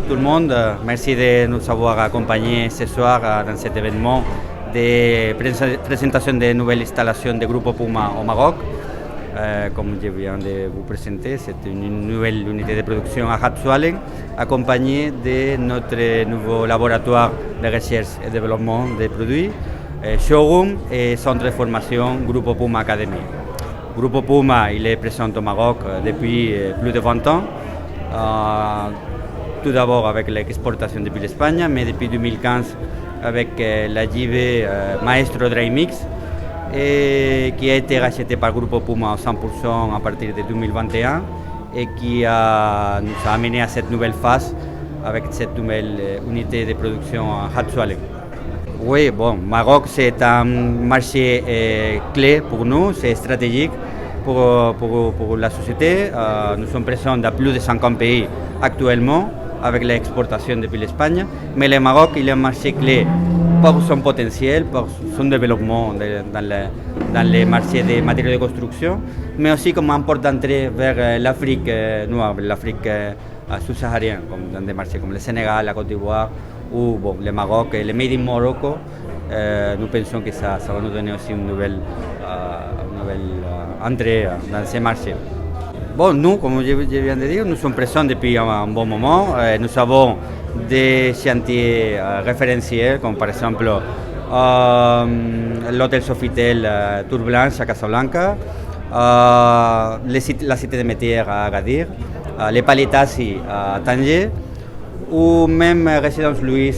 Tout le monde, merci de nous avoir accompagnés ce soir dans cet événement de présentation de nouvelles installations de Grupo Puma au Maroc. Comme je viens de vous présenter, c'est une nouvelle unité de production à Hatsualen, accompagnée de notre nouveau laboratoire de recherche et développement des produits, showroom et centre de formation Grupo Puma Academy. Grupo Puma, il est présent au Maroc depuis plus de 20 ans. Tout d'abord avec l'exportation depuis l'Espagne, mais depuis 2015 avec la JV Maestro Dry Mix, et qui a été racheté par Grupo Puma à 100% à partir de 2021 et qui nous a amené à cette nouvelle phase avec cette nouvelle unité de production à Hatsualen. Oui, bon, Maroc c'est un marché clé pour nous, c'est stratégique pour la société. Nous sommes présents dans plus de 50 pays actuellement avec l'exportation depuis l'Espagne, mais le Maroc il est un marché clé pour son potentiel, pour son développement dans les marchés des matériaux de construction, mais aussi comme un port d'entrée vers l'Afrique noire, l'Afrique subsaharienne, comme dans des marchés comme le Sénégal, la Côte d'Ivoire ou bon, le Maroc et le Made in Morocco. Nous pensons que ça va nous donner aussi une nouvelle entrée dans ces marchés. Bon, nous, comme je viens de dire, nous sommes présents depuis un bon moment. Nous avons des chantiers référentiels, comme par exemple l'hôtel Sofitel Tour Blanche à Casablanca, la cité de métiers à Agadir, les Palais Tassi à Tanger, ou même Résidence Louis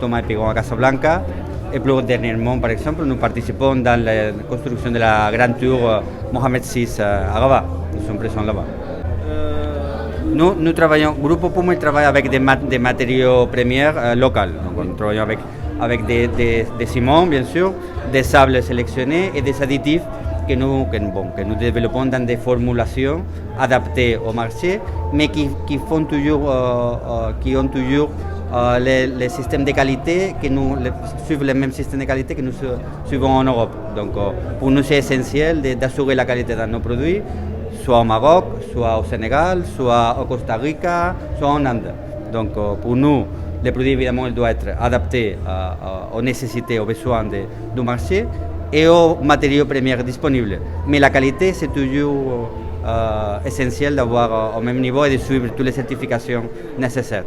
Thomas Pigon à Casablanca. Et plus dernièrement, par exemple, nous participons dans la construction de la grande tour Mohamed VI à Rabat. Nous sommes présents là-bas. Nous travaillons, Grupo Puma travaille avec des matériaux premiers locaux. Donc, nous travaillons avec des ciments, bien sûr, des sables sélectionnés et des additifs que nous développons dans des formulations adaptées au marché, mais qui ont toujours les systèmes de qualité, suivent le même système de qualité que nous suivons en Europe. Donc pour nous c'est essentiel d'assurer la qualité de nos produits, soit au Maroc, soit au Sénégal, soit au Costa Rica, soit en Inde. Donc pour nous, les produits évidemment doivent être adaptés aux nécessités, aux besoins du marché et aux matériaux premiers disponibles. Mais la qualité, c'est toujours essentiel d'avoir au même niveau et de suivre toutes les certifications nécessaires,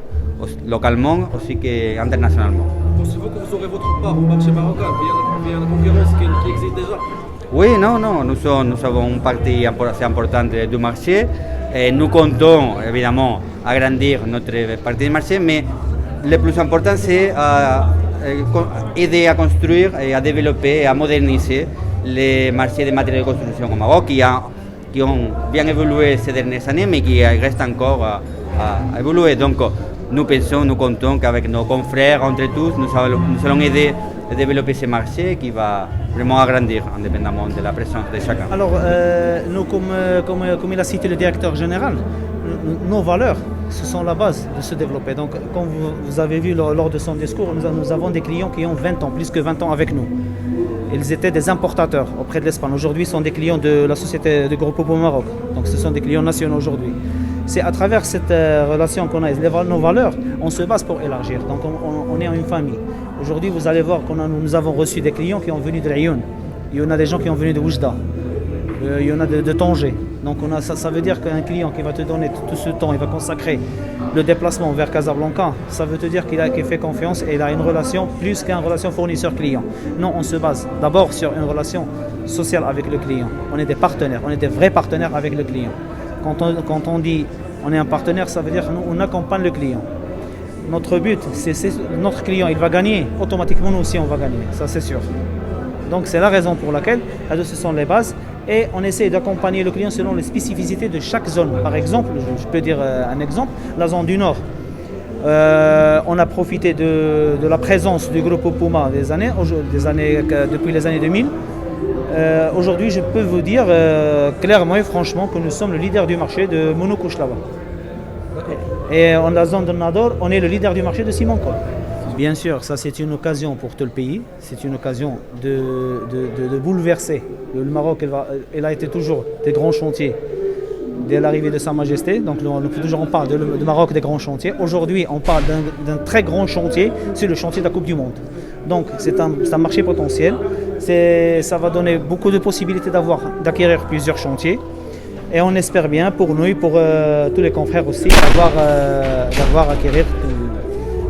localement aussi qu'internationalement. Pensez-vous que vous aurez votre part au marché marocain via la concurrence qui existe déjà? Oui, non, nous avons une partie assez importante du marché. Et nous comptons évidemment agrandir notre partie de marché, mais le plus important c'est aider à construire et à développer et à moderniser les marchés de matériaux de construction au Maroc qui ont bien évolué ces dernières années, mais qui restent encore à évoluer. Donc nous pensons, nous comptons qu'avec nos confrères, entre tous, nous allons aider à développer ces marchés qui va vraiment agrandir indépendamment de la présence de chacun. Alors, nous, comme il a cité le directeur général, nos valeurs, ce sont la base de se développer. Donc, comme vous avez vu lors de son discours, nous avons des clients qui ont 20 ans, plus que 20 ans avec nous. Ils étaient des importateurs auprès de l'Espagne. Aujourd'hui, ce sont des clients de la société de Grupo Puma Maroc. Donc, ce sont des clients nationaux aujourd'hui. C'est à travers cette relation qu'on a, nos valeurs, on se base pour élargir. Donc, on est une famille. Aujourd'hui, vous allez voir que nous avons reçu des clients qui ont venu de Lyon. Il y en a des gens qui ont venu de Oujda. Il y en a de Tanger. Donc ça veut dire qu'un client qui va te donner tout ce temps, il va consacrer le déplacement vers Casablanca, ça veut te dire qu'il fait confiance et il a une relation plus qu'une relation fournisseur-client. Non, on se base d'abord sur une relation sociale avec le client. On est des partenaires, on est des vrais partenaires avec le client. Quand on dit on est un partenaire, ça veut dire qu'on accompagne le client. Notre but, c'est notre client, il va gagner, automatiquement nous aussi on va gagner, ça c'est sûr. Donc c'est la raison pour laquelle ce sont les bases et on essaie d'accompagner le client selon les spécificités de chaque zone. Par exemple, je peux dire un exemple, la zone du Nord. On a profité de la présence du groupe Puma depuis les années 2000. Aujourd'hui, je peux vous dire clairement et franchement que nous sommes le leader du marché de monocouche là-bas. Et en la zone de Nador, on est le leader du marché de Simonco. Bien sûr, ça c'est une occasion pour tout le pays, c'est une occasion de bouleverser. Le Maroc, il a été toujours des grands chantiers dès l'arrivée de Sa Majesté, donc on parle du Maroc des grands chantiers. Aujourd'hui, on parle d'un très grand chantier, c'est le chantier de la Coupe du Monde. Donc c'est un marché potentiel, ça va donner beaucoup de possibilités d'acquérir plusieurs chantiers. Et on espère bien pour nous et pour tous les confrères aussi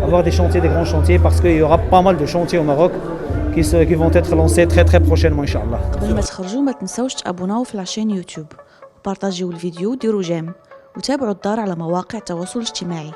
avoir des chantiers, des grands chantiers, parce qu'il y aura pas mal de chantiers au Maroc qui vont être lancés très très prochainement, Inch'Allah. قبل ما تخرجوا ما تنسوش تابوناو في العشان يوتيوب وبارطاجيو الفيديو وديروا جيم وتابعوا الدار على مواقع التواصل الاجتماعي.